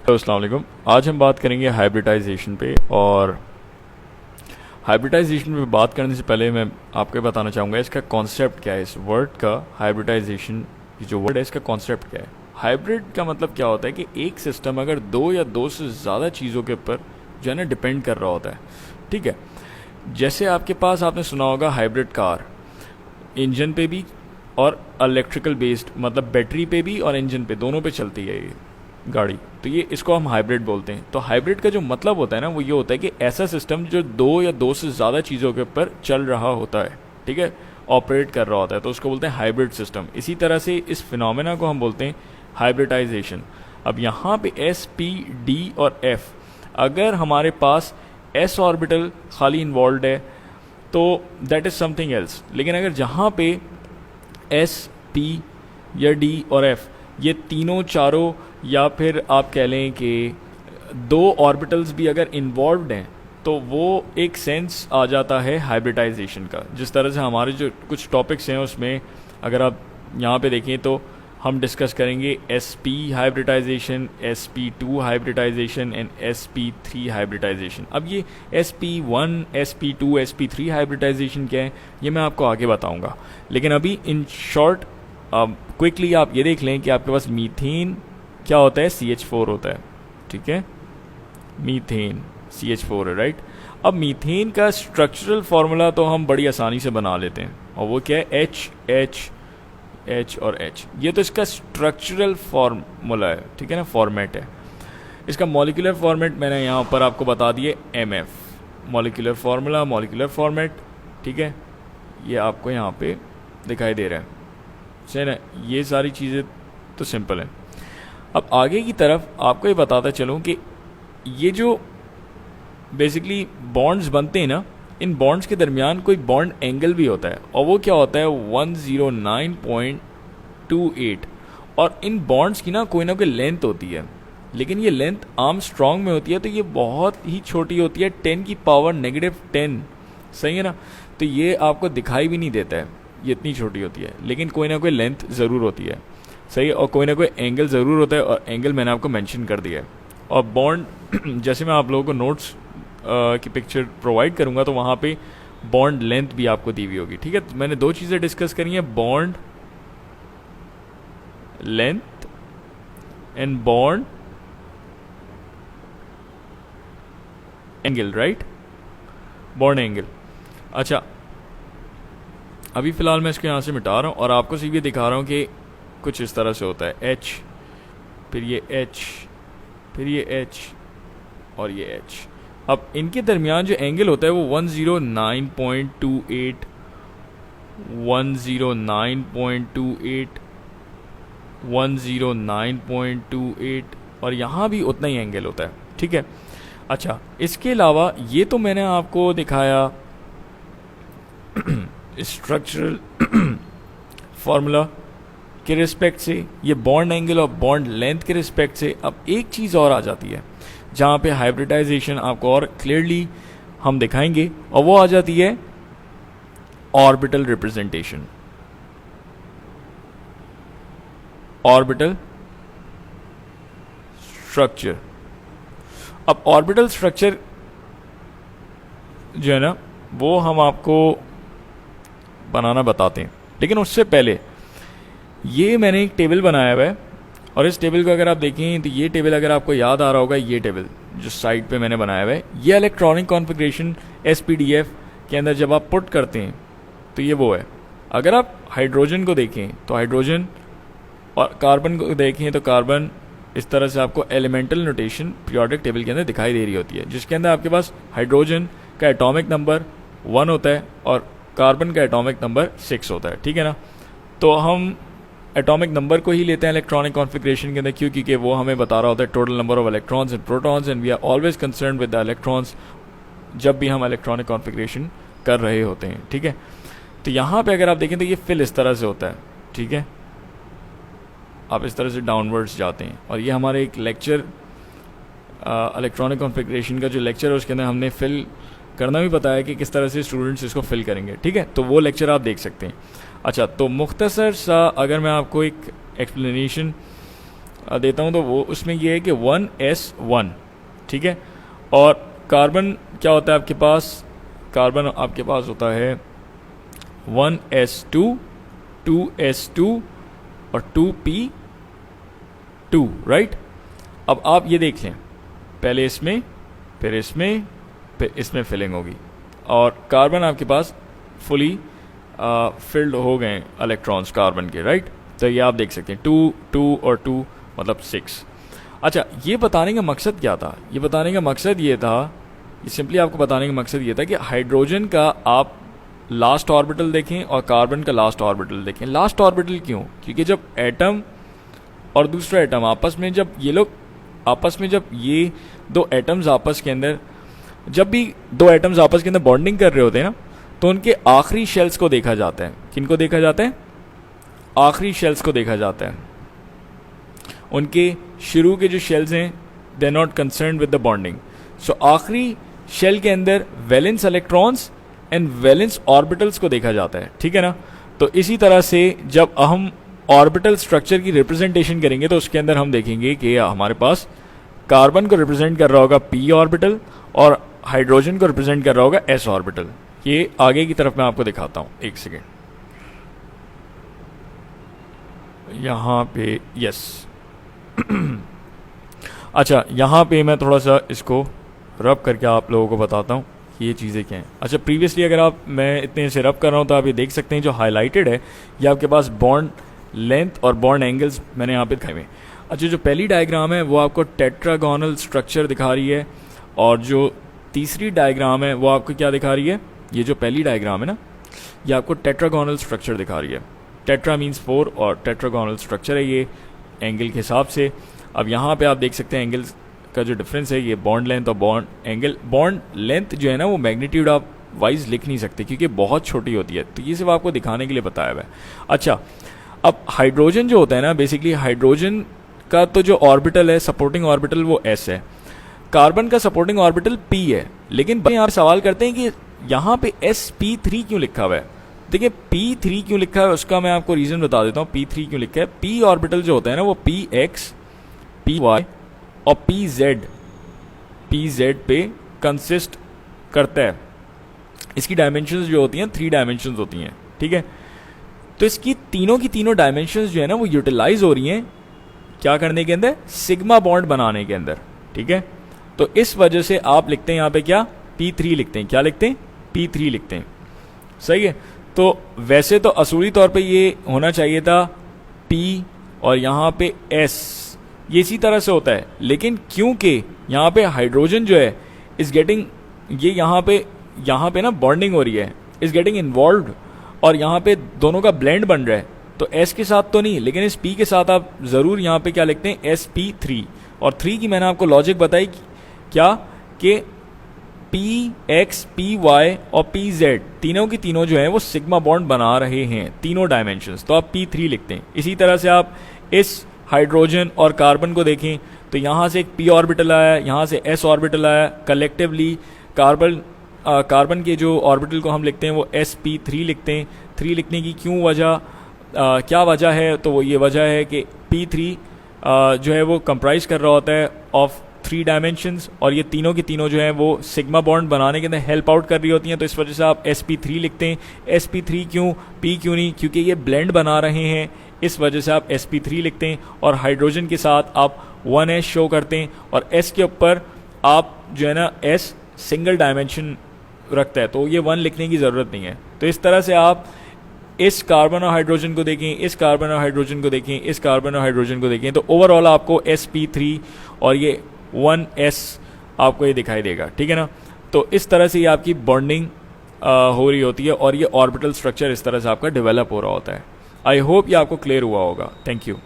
अस्सलाम वालेकुम। आज हम बात करेंगे हाइब्रिडाइजेशन पे। और हाइब्रिडाइजेशन पे बात करने से पहले मैं आपको बताना चाहूँगा इसका कॉन्सेप्ट क्या है। इस वर्ड का हाइब्रिडाइजेशन की जो वर्ड है इसका कॉन्सेप्ट क्या है। हाइब्रिड का मतलब क्या होता है कि एक सिस्टम अगर दो या दो से ज़्यादा चीज़ों के ऊपर जो है ना डिपेंड कर रहा होता है। ठीक है, जैसे आपके पास आपने सुना होगा हाइब्रिड कार, इंजन पे भी और इलेक्ट्रिकल बेस्ड मतलब बैटरी पे भी और इंजन पे दोनों पे चलती है ये गाड़ी, तो ये इसको हम हाइब्रिड बोलते हैं। तो हाइब्रिड का जो मतलब होता है ना वो ये होता है कि ऐसा सिस्टम जो दो या दो से ज़्यादा चीज़ों के ऊपर चल रहा होता है, ठीक है, ऑपरेट कर रहा होता है, तो उसको बोलते हैं हाइब्रिड सिस्टम। इसी तरह से इस फिनोमेना को हम बोलते हैं हाइब्रिडाइजेशन। अब यहाँ पे एस, पी, डी और एफ, अगर हमारे पास एस ऑर्बिटल खाली इन्वॉल्व है तो दैट इज़ समथिंग एल्स। लेकिन अगर जहाँ पे एस, पी या डी और एफ ये तीनों चारों या फिर आप कह लें कि दो ऑर्बिटल्स भी अगर इन्वॉल्व्ड हैं तो वो एक सेंस आ जाता है हाइब्रिडाइजेशन का। जिस तरह से हमारे जो कुछ टॉपिक्स हैं उसमें अगर आप यहाँ पे देखें तो हम डिस्कस करेंगे S P hybridization, S P two hybridization and S P three hybridization. अब ये S P one, S P two, S P three hybridization क्या है ये मैं आपको आगे बताऊँगा। लेकिन अभी इन शॉर्ट क्विकली आप ये देख लें कि आपके पास मीथेन क्या होता है, CH4 होता है। ठीक है, मीथेन CH4 है, राइट। अब मीथेन का स्ट्रक्चरल फार्मूला तो हम बड़ी आसानी से बना लेते हैं और वो क्या है, H और H। ये तो इसका स्ट्रक्चरल फार्मूला है, ठीक है ना, फॉर्मेट है। इसका मॉलिक्यूलर फॉर्मेट मैंने यहाँ पर आपको बता दिए MF, molecular formula, molecular format, ठीक है, ये आपको यहाँ पे दिखाई दे रहा है, सही ना। ये सारी चीज़ें तो सिंपल है। अब आगे की तरफ आपको ये बताता चलूँ कि ये जो बेसिकली बॉन्ड्स बनते हैं ना, इन बॉन्ड्स के दरमियान कोई बॉन्ड एंगल भी होता है और वो क्या होता है 109.28। और इन बॉन्ड्स की ना कोई लेंथ होती है, लेकिन ये लेंथ आर्मस्ट्रॉन्ग में होती है तो ये बहुत ही छोटी होती है, 10⁻⁻10, सही है ना। तो ये आपको दिखाई भी नहीं देता है, ये इतनी छोटी होती है, लेकिन कोई ना कोई लेंथ ज़रूर होती है, सही, और कोई ना कोई एंगल ज़रूर होता है, और एंगल मैंने आपको मेंशन कर दिया है। और बॉन्ड जैसे मैं आप लोगों को नोट्स की पिक्चर प्रोवाइड करूंगा तो वहाँ पे बॉन्ड लेंथ भी आपको दी हुई होगी, ठीक है। तो मैंने दो चीज़ें डिस्कस करी हैं, bond length and bond angle, right, bond angle. अच्छा, अभी फ़िलहाल मैं इसको यहाँ से मिटा रहा हूँ और आपको सीधे दिखा रहा हूँ कि कुछ इस तरह से होता है, H, फिर ये H, फिर ये H और ये H। अब इनके दरमियान जो एंगल होता है वो 109.28, 109.28, 109.28 और यहाँ भी उतना ही एंगल होता है, ठीक है। अच्छा, इसके अलावा ये तो मैंने आपको दिखाया स्ट्रक्चरल फार्मूला के रिस्पेक्ट से, ये बॉन्ड एंगल और बॉन्ड लेंथ के रिस्पेक्ट से। अब एक चीज़ और आ जाती है जहाँ पे हाइब्रिडाइजेशन आपको और क्लियरली हम दिखाएंगे, और वो आ जाती है ऑर्बिटल रिप्रेजेंटेशन, ऑर्बिटल स्ट्रक्चर। अब ऑर्बिटल स्ट्रक्चर जो है ना वो हम आपको बनाना बताते हैं, लेकिन उससे पहले ये मैंने एक टेबल बनाया हुआ है, और इस टेबल को अगर आप देखें तो ये टेबल अगर आपको याद आ रहा होगा, ये टेबल जो साइड पे मैंने बनाया हुआ है, ये इलेक्ट्रॉनिक कॉन्फ़िगरेशन SPDF के अंदर जब आप पुट करते हैं तो ये वो है। अगर आप हाइड्रोजन को देखें तो हाइड्रोजन, और कार्बन को देखें तो कार्बन, इस तरह से आपको एलिमेंटल नोटेशन पीरियोडिक टेबल के अंदर दिखाई दे रही होती है, जिसके अंदर आपके पास हाइड्रोजन का एटॉमिक नंबर 1 होता है और कार्बन का एटॉमिक नंबर 6 होता है, ठीक है ना। तो हम एटॉमिक नंबर को ही लेते हैं इलेक्ट्रॉनिक कॉन्फ़िगरेशन के अंदर, क्योंकि वो हमें बता रहा होता है total number of electrons and protons, and we are always concern with the electrons जब भी हम इलेक्ट्रॉनिक कॉन्फ़िगरेशन कर रहे होते हैं, ठीक है। तो यहाँ पे अगर आप देखें तो ये फिल इस तरह से होता है, ठीक है, आप इस तरह से डाउनवर्ड्स जाते हैं। और ये हमारे एक लेक्चर इलेक्ट्रॉनिक कॉन्फ़िगरेशन का जो लेक्चर है उसके अंदर हमने फिल करना भी बताया कि किस तरह से स्टूडेंट्स इसको फिल करेंगे, ठीक है, तो वो लेक्चर आप देख सकते हैं। अच्छा, तो मुख्तसर सा अगर मैं आपको एक एक्सप्लेनेशन देता हूँ, तो वो उसमें ये है कि 1s1, ठीक है। और कार्बन क्या होता है आपके पास, कार्बन आपके पास होता है 1s2, 2s2 और 2p2, राइट। अब आप ये देख लें, पहले इसमें फिर इसमें फिर इसमें फिलिंग होगी और कार्बन आपके पास फुली फिल्ड हो गए इलेक्ट्रॉन्स कार्बन के, राइट। तो ये आप देख सकते हैं 2 2 और 2 मतलब 6। अच्छा, ये बताने का मकसद क्या था, ये बताने का मकसद ये था, ये सिंपली आपको बताने का मकसद ये था कि हाइड्रोजन का आप लास्ट ऑर्बिटल देखें और कार्बन का लास्ट ऑर्बिटल देखें। लास्ट ऑर्बिटल क्यों, क्योंकि जब एटम और दूसरा एटम आपस में, जब ये लोग आपस में, जब ये दो एटम्स आपस के अंदर, जब भी दो एटम्स आपस के अंदर बॉन्डिंग कर रहे होते हैं ना, तो उनके आखिरी शेल्स को देखा जाता है। किनको देखा जाता है, आखिरी शेल्स को देखा जाता है। उनके शुरू के जो शेल्स हैं they are not concern with the bonding. So आखिरी शेल के अंदर valence electrons and valence orbitals को देखा जाता है, ठीक है ना। तो इसी तरह से जब हम ऑर्बिटल स्ट्रक्चर की रिप्रेजेंटेशन करेंगे तो उसके अंदर हम देखेंगे कि हमारे पास कार्बन को रिप्रेजेंट कर रहा होगा p ऑर्बिटल और हाइड्रोजन को रिप्रेजेंट कर रहा होगा s ऑर्बिटल। ये आगे की तरफ मैं आपको दिखाता हूं, एक सेकेंड। यहाँ पे यस अच्छा, यहाँ पे मैं थोड़ा सा इसको रब करके आप लोगों को बताता हूँ कि ये चीज़ें क्या हैं। अच्छा, प्रीवियसली अगर आप, मैं इतने से रब कर रहा हूँ तो आप ये देख सकते हैं जो हाईलाइटेड है ये आपके पास बॉन्ड लेंथ और बॉन्ड एंगल्स मैंने यहाँ पे दिखाए हुए हैं। अच्छा, जो पहली डायग्राम है वो आपको टेट्रागोनल स्ट्रक्चर दिखा रही है और जो तीसरी डायग्राम है वो आपको क्या दिखा रही है, ये जो पहली डायग्राम है ना ये आपको टेट्रागोनल स्ट्रक्चर दिखा रही है। टेट्रा मीन्स 4 और टेट्रागोनल स्ट्रक्चर है ये एंगल के हिसाब से। अब यहाँ पे आप देख सकते हैं एंगल्स का जो डिफरेंस है, ये बॉन्ड लेंथ और बॉन्ड एंगल। बॉन्ड लेंथ जो है ना वो मैग्नीट्यूड आप वाइज लिख नहीं सकते क्योंकि बहुत छोटी होती है, तो ये सिर्फ आपको दिखाने के लिए बताया हुआ है। अच्छा, अब हाइड्रोजन जो होता है ना, बेसिकली हाइड्रोजन का तो जो ऑर्बिटल है, सपोर्टिंग ऑर्बिटल, वो s है। कार्बन का सपोर्टिंग ऑर्बिटल p है। लेकिन यहाँ सवाल करते हैं कि यहाँ पे sp3 क्यों लिखा हुआ है। देखिए p3 क्यों लिखा है उसका मैं आपको रीजन बता देता हूँ। p3 क्यों लिखा है, p ऑर्बिटल जो होता है ना वो px, py और pz पे कंसिस्ट करता है। इसकी डायमेंशंस जो होती हैं 3 डायमेंशंस होती हैं, ठीक है। तो इसकी तीनों की तीनों डायमेंशंस जो है ना वो यूटिलाइज हो रही हैं क्या करने के अंदर, सिग्मा बॉन्ड बनाने के अंदर, ठीक है। तो इस वजह से आप लिखते हैं यहाँ पे क्या, p3 लिखते हैं। क्या लिखते हैं, p3 लिखते हैं, सही है। तो वैसे तो असूली तौर पे ये होना चाहिए था p और यहाँ पे s, ये इसी तरह से होता है। लेकिन क्योंकि यहाँ पे हाइड्रोजन जो है इज गेटिंग, ये यहाँ पे ना बॉन्डिंग हो रही है, इज गेटिंग इन्वॉल्व और यहाँ पे दोनों का ब्लेंड बन रहा है, तो s के साथ तो नहीं लेकिन इस p के साथ आप ज़रूर यहाँ पे क्या लिखते हैं, sp3। और 3 की मैंने आपको लॉजिक बताई क्या, कि px, py और pz तीनों की तीनों जो है वो सिग्मा बॉन्ड बना रहे हैं, तीनों डायमेंशंस, तो आप p3 लिखते हैं। इसी तरह से आप इस हाइड्रोजन और कार्बन को देखें तो यहाँ से एक p ऑर्बिटल आया, यहाँ से s ऑर्बिटल आया, कलेक्टिवली कार्बन के जो ऑर्बिटल को हम लिखते हैं वो sp3 लिखते हैं। 3 लिखने की क्यों वजह, क्या वजह है, तो वो ये वजह है कि p3 जो है वो कंप्राइज कर रहा होता है ऑफ 3 डायमेंशंस और ये तीनों की तीनों जो है वो सिग्मा बॉन्ड बनाने के अंदर हेल्प आउट कर रही होती हैं। तो इस वजह से आप sp3 लिखते हैं। sp3 क्यों, p क्यों नहीं, क्योंकि ये ब्लेंड बना रहे हैं, इस वजह से आप sp3 लिखते हैं। और हाइड्रोजन के साथ आप 1s शो करते हैं और s के ऊपर आप जो है ना s सिंगल डायमेंशन रखता है, तो ये 1 लिखने की ज़रूरत नहीं है। तो इस तरह से आप इस कार्बन और हाइड्रोजन को देखें, इस कार्बन और हाइड्रोजन को देखें, इस कार्बन और हाइड्रोजन को देखें, तो ओवरऑल आपको sp3 और ये 1s आपको ये दिखाई देगा, ठीक है ना। तो इस तरह से ये आपकी बॉन्डिंग हो रही होती है और ये ऑर्बिटल स्ट्रक्चर इस तरह से आपका डेवलप हो रहा होता है। आई होप ये आपको क्लियर हुआ होगा। Thank you.